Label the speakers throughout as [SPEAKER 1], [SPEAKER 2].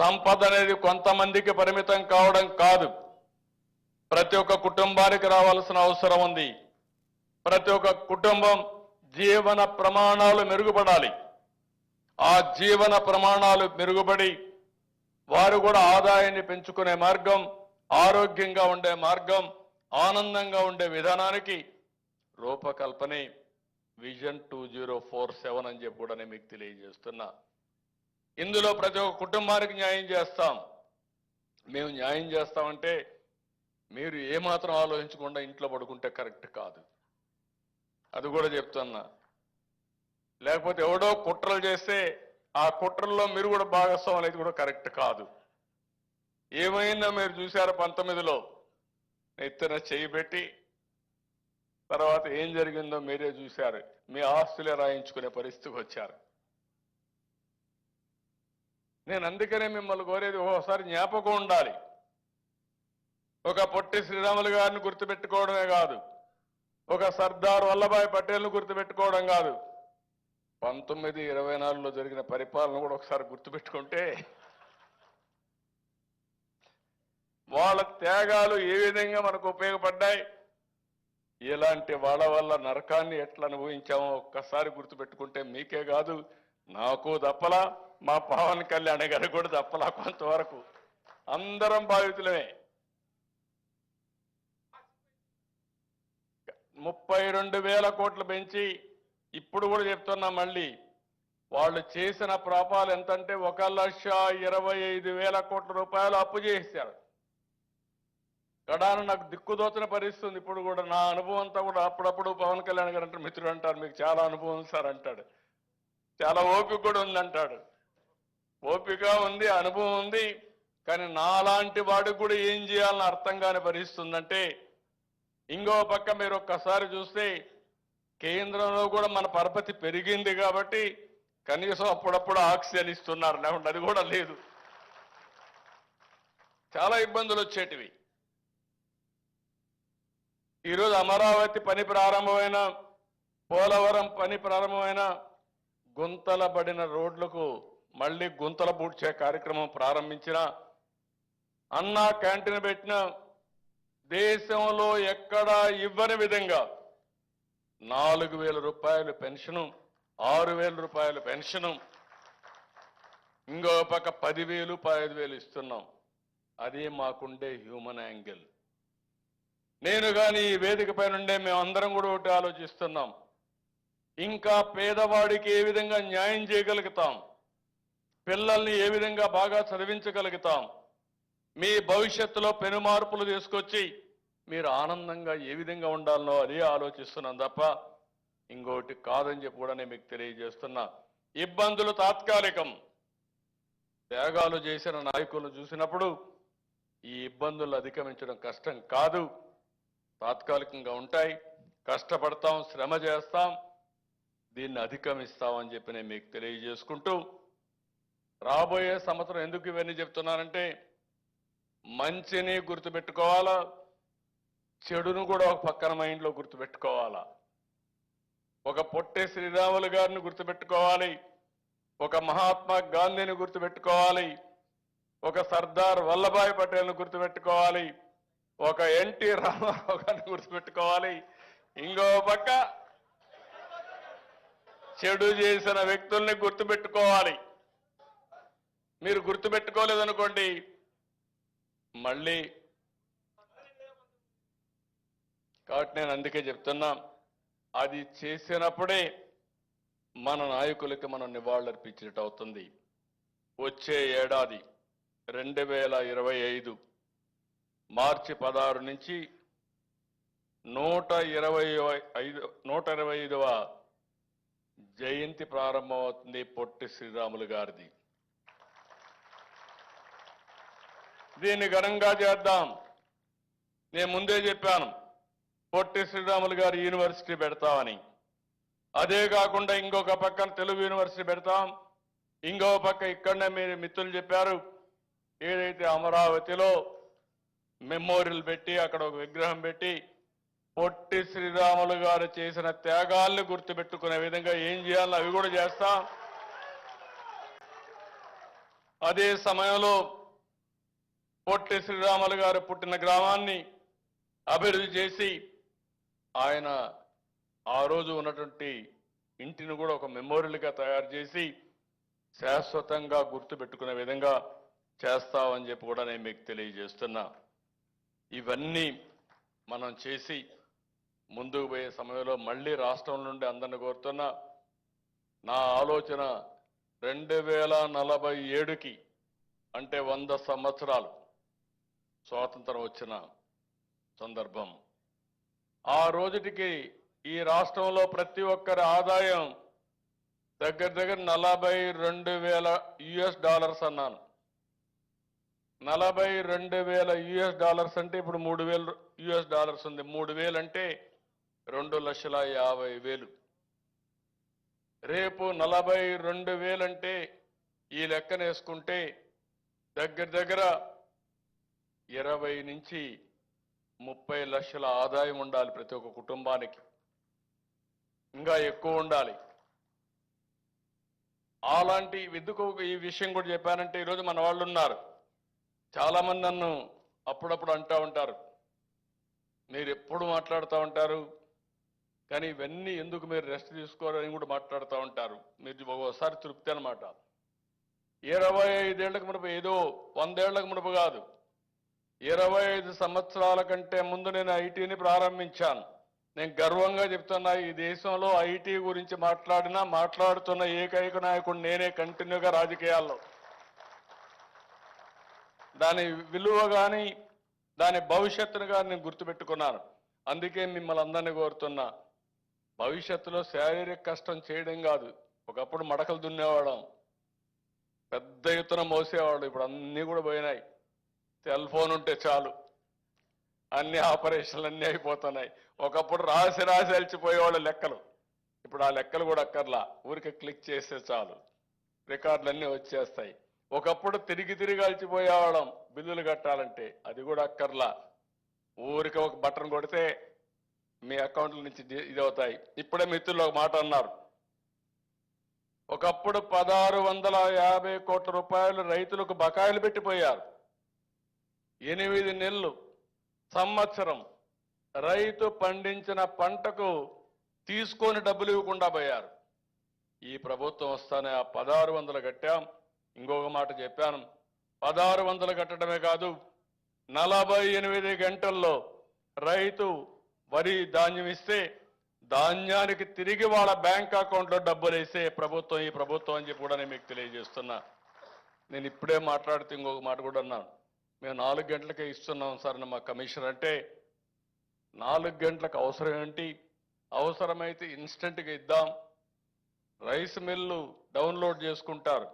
[SPEAKER 1] సంపద అనేది కొంతమందికి పరిమితం కావడం కాదు, ప్రతి ఒక్క కుటుంబానికి రావాల్సిన అవసరం ఉంది. ప్రతి ఒక్క కుటుంబం జీవన ప్రమాణాలు మెరుగుపడాలి. ఆ జీవన ప్రమాణాలు మెరుగుపడి వారు కూడా ఆదాయాన్ని పెంచుకునే మార్గం, ఆరోగ్యంగా ఉండే మార్గం, ఆనందంగా ఉండే విధానానికి రూపకల్పనే విజన్ 2047 అని చెప్పి కూడా నేను మీకు తెలియజేస్తున్నా. ఇందులో ప్రతి ఒక్క కుటుంబానికి న్యాయం చేస్తాం. మేము న్యాయం చేస్తామంటే మీరు ఏమాత్రం ఆలోచించకుండా ఇంట్లో పడుకుంటే కరెక్ట్ కాదు, అది కూడా చెప్తున్నా. లేకపోతే ఎవడో కుట్రలు చేస్తే ఆ కుట్రల్లో మీరు కూడా భాగస్వామి అనేది కూడా కరెక్ట్ కాదు. ఏమైనా మీరు చూశారు 19లో ఎత్తున చేయి పెట్టి తర్వాత ఏం జరిగిందో మీరే చూశారు. మీ ఆస్తులే రాయించుకునే పరిస్థితికి వచ్చారు. నేను అందుకనే మిమ్మల్ని కోరేది ఓసారి జ్ఞాపకం ఉండాలి. ఒక పొట్టి శ్రీరాములు గారిని గుర్తుపెట్టుకోవడమే కాదు, ఒక సర్దార్ వల్లభాయ్ పటేల్ను గుర్తుపెట్టుకోవడం కాదు, 1924లో జరిగిన పరిపాలన కూడా ఒకసారి గుర్తుపెట్టుకుంటే వాళ్ళ త్యాగాలు ఏ విధంగా మనకు ఉపయోగపడ్డాయి, ఇలాంటి వాళ్ళ వల్ల నరకాన్ని ఎట్లా అనుభవించామో ఒక్కసారి గుర్తుపెట్టుకుంటే మీకే కాదు నాకు తప్పలా, మా పవన్ కళ్యాణ్ గారు కూడా తప్పలా, కొంతవరకు అందరం బాధితులమే. 32,000 కోట్లు పెంచి ఇప్పుడు కూడా చెప్తున్నా, మళ్ళీ వాళ్ళు చేసిన పాపాలు ఎంతంటే 1,25,000 కోట్ల రూపాయలు అప్పు చేశారు. కడాన నాకు దిక్కుదోచిన పరిస్థితి. ఇప్పుడు కూడా నా అనుభవం అంతా కూడా అప్పుడప్పుడు పవన్ కళ్యాణ్ గారు అంటారు, మిత్రుడు అంటారు, మీకు చాలా అనుభవం సార్ అంటాడు, చాలా ఓపిక కూడా ఉందంటాడు. ఓపిక ఉంది, అనుభవం ఉంది, కానీ నాలాంటి వాడికి కూడా ఏం చేయాలని అర్థం కాని పరిస్థితి ఉందంటే, ఇంకో పక్క మీరు ఒక్కసారి చూస్తే కేంద్రంలో కూడా మన పరపతి పెరిగింది కాబట్టి కనీసం అప్పుడప్పుడు ఆక్సిజన్ ఇస్తున్నారు, లేకుంటే అది కూడా లేదు. చాలా ఇబ్బందులు వచ్చేటివి. ఈరోజు అమరావతి పని ప్రారంభమైన, పోలవరం పని ప్రారంభమైన, గుంతల పడిన రోడ్లకు మళ్ళీ గుంతల పూడ్చే కార్యక్రమం ప్రారంభించిన, అన్నా క్యాంటీన్ పెట్టిన, దేశంలో ఎక్కడా ఇవ్వని విధంగా 4,000 రూపాయలు పెన్షను, 6,000 రూపాయలు పెన్షను, ఇంకో పక్క 10,000, 15,000 ఇస్తున్నాం. అది మాకుండే హ్యూమన్ యాంగిల్. నేను కానీ ఈ వేదిక పైన ఉండే మేమందరం కూడా ఒకటి ఆలోచిస్తున్నాం, ఇంకా పేదవాడికి ఏ విధంగా న్యాయం చేయగలుగుతాం, పిల్లల్ని ఏ విధంగా బాగా చదివించగలుగుతాం, మీ భవిష్యత్తులో పెను మార్పులు తీసుకొచ్చి మీరు ఆనందంగా ఏ విధంగా ఉండాలనో అదే ఆలోచిస్తున్నాం తప్ప ఇంకోటి కాదని చెప్పి కూడా నేను మీకు తెలియజేస్తున్నా. ఇబ్బందులు తాత్కాలికం. త్యాగాలు చేసిన నాయకులను చూసినప్పుడు ఈ ఇబ్బందులు అధిగమించడం కష్టం కాదు, తాత్కాలికంగా ఉంటాయి. కష్టపడతాం, శ్రమ చేస్తాం, దీన్ని అధిగమిస్తామని చెప్పి నేను మీకు తెలియజేసుకుంటూ, రాబోయే సంవత్సరం ఎందుకు ఇవన్నీ చెప్తున్నానంటే, మంచిని గుర్తుపెట్టుకోవాలా, చెడును కూడా ఒక పక్కన మైండ్లో గుర్తుపెట్టుకోవాలా. ఒక పొట్టి శ్రీరాములు గారిని గుర్తుపెట్టుకోవాలి, ఒక మహాత్మా గాంధీని గుర్తుపెట్టుకోవాలి, ఒక సర్దార్ వల్లభాయ్ పటేల్ను గుర్తుపెట్టుకోవాలి, ఒక ఎన్టీ రామారావు గారిని గుర్తుపెట్టుకోవాలి, ఇంకో పక్క చెడు చేసిన వ్యక్తుల్ని గుర్తుపెట్టుకోవాలి. మీరు గుర్తుపెట్టుకోలేదనుకోండి, మళ్ళీ కాబట్టి నేను అందుకే చెప్తున్నా, అది చేసినప్పుడే మన నాయకులకి మనం నివాళులర్పించినట్టు అవుతుంది. వచ్చే ఏడాది 2025 మార్చి 16 నుంచి 125వ జయంతి ప్రారంభమవుతుంది పొట్టి శ్రీరాములు గారిది. దీన్ని ఘనంగా చేద్దాం. నేను ముందే చెప్పాను, పొట్టి శ్రీరాములు గారి యూనివర్సిటీ పెడతామని. అదే కాకుండా ఇంకొక పక్కన తెలుగు యూనివర్సిటీ పెడతాం, ఇంకో పక్క ఇక్కడనే మీరు మిత్రులు చెప్పారు, ఏదైతే అమరావతిలో మెమోరియల్ పెట్టి అక్కడ ఒక విగ్రహం పెట్టి పొట్టి శ్రీరాములు గారు చేసిన త్యాగాల్ని గుర్తుపెట్టుకునే విధంగా ఏం చేయాలో అవి కూడా చేస్తాం. అదే సమయంలో పొట్టి శ్రీరాములు గారు పుట్టిన గ్రామాన్ని అభివృద్ధి చేసి ఆయన ఆ రోజు ఉన్నటువంటి ఇంటిని కూడా ఒక మెమోరియల్గా తయారు చేసి శాశ్వతంగా గుర్తుపెట్టుకునే విధంగా చేస్తామని చెప్పి కూడా నేను మీకు తెలియజేస్తున్నా. ఇవన్నీ మనం చేసి ముందుకు పోయే సమయంలో మళ్ళీ రాష్ట్రం నుండి అందరిని కోరుతున్నా. నా ఆలోచన 2047కి అంటే 100 సంవత్సరాలు స్వాతంత్రం వచ్చిన సందర్భం. ఆ రోజుటికి ఈ రాష్ట్రంలో ప్రతి ఒక్కరి ఆదాయం దగ్గర దగ్గర $42,000 అన్నాను. $42,000 అంటే ఇప్పుడు $3,000 ఉంది. 3,000 అంటే 2,50,000. రేపు 42,000 అంటే ఈ లెక్కన వేసుకుంటే దగ్గర దగ్గర 20 నుంచి 30 లక్షల ఆదాయం ఉండాలి ప్రతి ఒక్క కుటుంబానికి. ఇంకా ఎక్కువ ఉండాలి. అలాంటి ఎందుకు ఈ విషయం కూడా చెప్పానంటే ఈరోజు మన వాళ్ళు ఉన్నారు. చాలా మంది నన్ను అప్పుడప్పుడు అంటూ ఉంటారు, మీరు ఎప్పుడు మాట్లాడుతూ ఉంటారు కానీ ఇవన్నీ ఎందుకు మీరు రెస్ట్ తీసుకోవాలని కూడా మాట్లాడుతూ ఉంటారు. మీరు ఒకసారి తృప్తి అనమాట. 25 ఏళ్లకు మునుపు, ఏదో 100 ఏళ్లకు మునుపు కాదు, 25 సంవత్సరాల కంటే ముందు నేను ఐటీని ప్రారంభించాను. నేను గర్వంగా చెప్తున్నా, ఈ దేశంలో ఐటీ గురించి మాట్లాడుతున్న ఏకైక నాయకుడు నేనే కంటిన్యూగా రాజకీయాల్లో. దాని విలువ కానీ దాని భవిష్యత్తును కానీ నేను గుర్తుపెట్టుకున్నాను. అందుకే మిమ్మల్ని అందరినీ కోరుతున్నా, భవిష్యత్తులో శారీరక కష్టం చేయడం కాదు. ఒకప్పుడు మడకలు దున్నేవాళ్ళం, పెద్ద ఎత్తున మోసేవాళ్ళు. ఇప్పుడు అన్నీ కూడా పోయినాయి. సెల్ ఫోన్ ఉంటే చాలు, అన్ని ఆపరేషన్లు అన్నీ అయిపోతున్నాయి. ఒకప్పుడు రాసి అలిచిపోయేవాళ్ళు లెక్కలు. ఇప్పుడు ఆ లెక్కలు కూడా అక్కర్లా, ఊరికే క్లిక్ చేస్తే చాలు రికార్డులన్నీ వచ్చేస్తాయి. ఒకప్పుడు తిరిగి అలిచిపోయేవాళ్ళం బిల్లులు కట్టాలంటే, అది కూడా అక్కర్లా, ఊరికే ఒక బటన్ కొడితే మీ అకౌంట్ల నుంచి ఇది అవుతాయి. ఇప్పుడే మిత్రులు ఒక మాట అన్నారు, ఒకప్పుడు 1,650 కోట్ల రూపాయలు రైతులకు బకాయిలు పెట్టిపోయారు. 8 నెలలు, సంవత్సరం రైతు పండించిన పంటకు తీసుకొని డబ్బులు ఇవ్వకుండా పోయారు. ఈ ప్రభుత్వం వస్తానే ఆ 1,600 కట్టాం. ఇంకొక మాట చెప్పాను, 1,600 కట్టడమే కాదు, 48 గంటల్లో రైతు వరి ధాన్యం ఇస్తే ధాన్యానికి తిరిగి వాళ్ళ బ్యాంక్ అకౌంట్లో డబ్బులు వేసే ప్రభుత్వం ఈ ప్రభుత్వం అని చెప్పి కూడా నేను మీకు తెలియజేస్తున్నా. నేను ఇప్పుడే మాట్లాడితే ఇంకొక మాట కూడా అన్నాను, మేము 4 గంటలకే ఇస్తున్నాం సార్ మా కమిషనర్ అంటే, 4 గంటలకు అవసరం ఏంటి? అవసరమైతే ఇన్స్టెంట్గా ఇద్దాం. రైస్ మిల్లు డౌన్లోడ్ చేసుకుంటారు,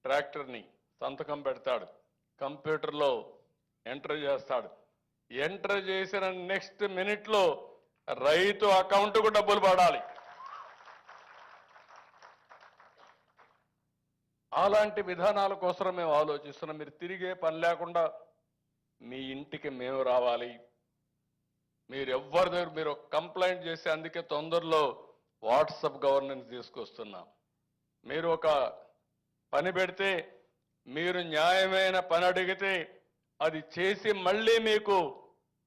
[SPEAKER 1] ట్రాక్టర్ని సంతకం పెడతాడు, కంప్యూటర్లో ఎంటర్ చేస్తాడు. ఎంటర్ చేసిన నెక్స్ట్ మినిట్లో రైతు అకౌంట్కు డబ్బులు పడాలి. అలాంటి విధానాల కోసం మేము ఆలోచిస్తున్నాం. మీరు తిరిగే పని లేకుండా మీ ఇంటికి మేము రావాలి. మీరు ఎవ్వరి దగ్గర మీరు కంప్లైంట్ చేసి, అందుకే తొందరలో వాట్సాప్ గవర్నెన్స్ తీసుకొస్తున్నాం. మీరు ఒక పని పెడితే, మీరు న్యాయమైన పని అడిగితే అది చేసి మళ్ళీ మీకు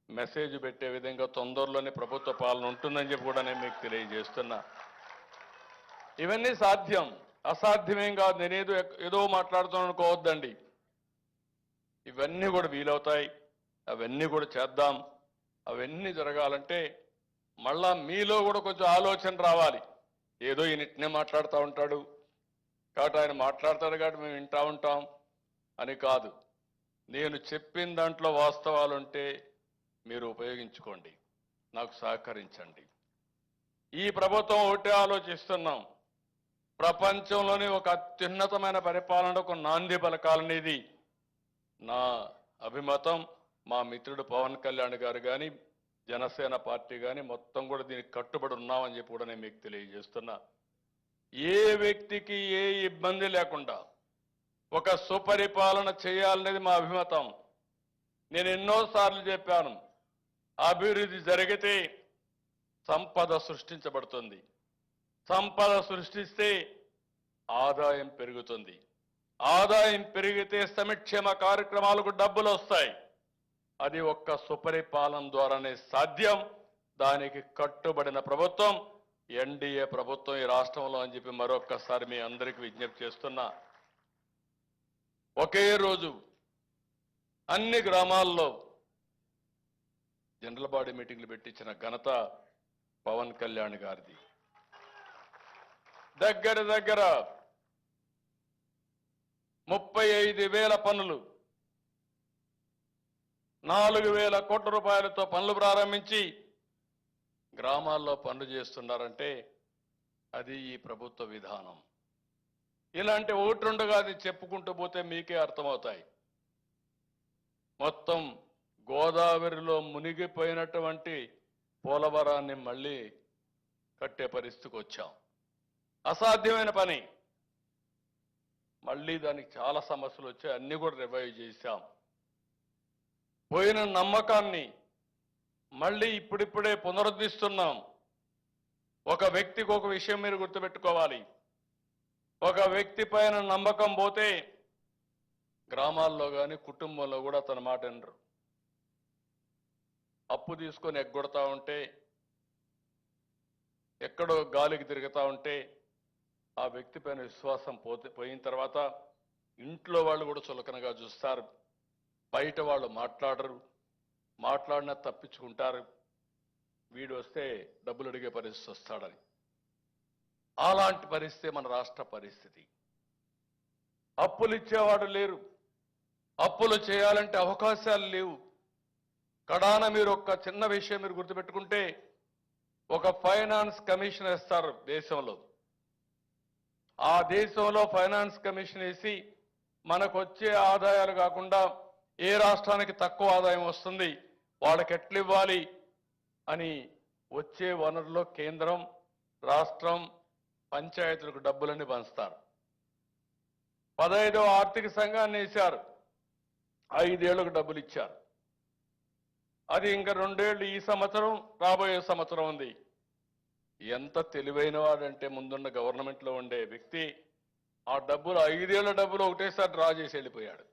[SPEAKER 1] మెసేజ్ పెట్టే విధంగా తొందరలోనే ప్రభుత్వ పాలన ఉంటుందని చెప్పి కూడా నేను మీకు తెలియజేస్తున్నా. ఇవన్నీ సాధ్యం, అసాధ్యమేం కాదు. నేనేదో ఏదో మాట్లాడుతున్నాను అనుకోవద్దండి. ఇవన్నీ కూడా వీలవుతాయి, అవన్నీ కూడా చేద్దాం. అవన్నీ జరగాలంటే మళ్ళా మీలో కూడా కొంచెం ఆలోచన రావాలి. ఏదో ఈయననే మాట్లాడుతూ ఉంటాడు కాబట్టి ఆయన మాట్లాడతాడు కాబట్టి మేము వింటూ ఉంటాం అని కాదు. నేను చెప్పిన దాంట్లో వాస్తవాలుంటే మీరు ఉపయోగించుకోండి, నాకు సహకరించండి. ఈ ప్రభుత్వం ఒకటే ఆలోచిస్తున్నాం, ప్రపంచంలోనే ఒక అత్యున్నతమైన పరిపాలనకు నాంది పలకాలనేది నా అభిమతం. మా మిత్రుడు పవన్ కళ్యాణ్ గారు కానీ, జనసేన పార్టీ కానీ మొత్తం కూడా దీనికి కట్టుబడి ఉన్నామని చెప్పి కూడా నేను మీకు తెలియజేస్తున్నా. ఏ వ్యక్తికి ఏ ఇబ్బంది లేకుండా ఒక సుపరిపాలన చేయాలనేది మా అభిమతం. నేను ఎన్నోసార్లు చెప్పాను, అభివృద్ధి జరిగితే సంపద సృష్టించబడుతుంది, సంపద సృష్టిస్తే ఆదాయం పెరుగుతుంది. ఆదాయం పెరిగితే సంక్షేమ కార్యక్రమాలకు డబ్బులు వస్తాయి. అది ఒక్క సుపరిపాలన ద్వారానే సాధ్యం. దానికి కట్టుబడిన ప్రభుత్వం ఎన్డీఏ ప్రభుత్వం ఈ రాష్ట్రంలో అని చెప్పి మరొక్కసారి మీ అందరికీ విజ్ఞప్తి చేస్తున్నా. ఒకే రోజు అన్ని గ్రామాల్లో జనరల్ బాడీ మీటింగ్లు పెట్టించిన ఘనత పవన్ కళ్యాణ్ గారిది. దగ్గర దగ్గర 35,000 పనులు, 4,000 కోట్ల రూపాయలతో పనులు ప్రారంభించి గ్రామాల్లో పనులు చేస్తున్నారంటే అది ఈ ప్రభుత్వ విధానం. ఇలాంటి ఒకటి రెండుగా అది చెప్పుకుంటూ పోతే మీకే అర్థమవుతాయి. మొత్తం గోదావరిలో మునిగిపోయినటువంటి పోలవరాన్ని మళ్ళీ కట్టే పరిస్థితికి వచ్చాం. అసాధ్యమైన పని. మళ్ళీ దానికి చాలా సమస్యలు వచ్చాయి. అన్ని కూడా రివైవ్ చేశాం. పోయిన నమ్మకాన్ని మళ్ళీ ఇప్పుడిప్పుడే పునరుద్ధరిస్తున్నాం. ఒక వ్యక్తికి ఒక విషయం మీరు గుర్తుపెట్టుకోవాలి. ఒక వ్యక్తి పైన నమ్మకం పోతే గ్రామాల్లో కానీ కుటుంబంలో కూడా తన మాట వినరు. అప్పు తీసుకొని ఎగ్గొడతా ఉంటే, ఎక్కడో గాలికి తిరుగుతూ ఉంటే ఆ వ్యక్తి పైన విశ్వాసం పోయిన తర్వాత ఇంట్లో వాళ్ళు కూడా చులకనగా చూస్తారు. బయట వాళ్ళు మాట్లాడరు. మాట్లాడినా తప్పించుకుంటారు. వీడు వస్తే డబ్బులు అడిగే పరిస్థితి వస్తాడని. అలాంటి పరిస్థితి మన రాష్ట్ర పరిస్థితి. అప్పులు ఇచ్చేవాడు లేరు. అప్పులు చేయాలంటే అవకాశాలు లేవు. కడాన మీరు ఒక చిన్న విషయం మీరు గుర్తుపెట్టుకుంటే, ఒక ఫైనాన్స్ కమిషన్ వేస్తారు దేశంలో. ఆ దేశంలో ఫైనాన్స్ కమిషన్ వేసి మనకు వచ్చే ఆదాయాలు కాకుండా ఏ రాష్ట్రానికి తక్కువ ఆదాయం వస్తుంది, వాళ్ళకి ఎట్లు ఇవ్వాలి అని వచ్చే వనరులో కేంద్రం, రాష్ట్రం, పంచాయతీలకు డబ్బులన్నీ పంచుతారు. 15వ ఆర్థిక సంఘాన్ని వేశారు. 5 ఏళ్లకు డబ్బులు ఇచ్చారు. అది ఇంకా 2 ఏళ్ళు ఈ సంవత్సరం, రాబోయే సంవత్సరం ఉంది. ఎంత తెలివైన వాడంటే ముందున్న గవర్నమెంట్లో ఉండే వ్యక్తి ఆ డబ్బులు 5 ఏళ్ల డబ్బులు ఒకటేసారి డ్రా చేసి వెళ్ళిపోయాడు.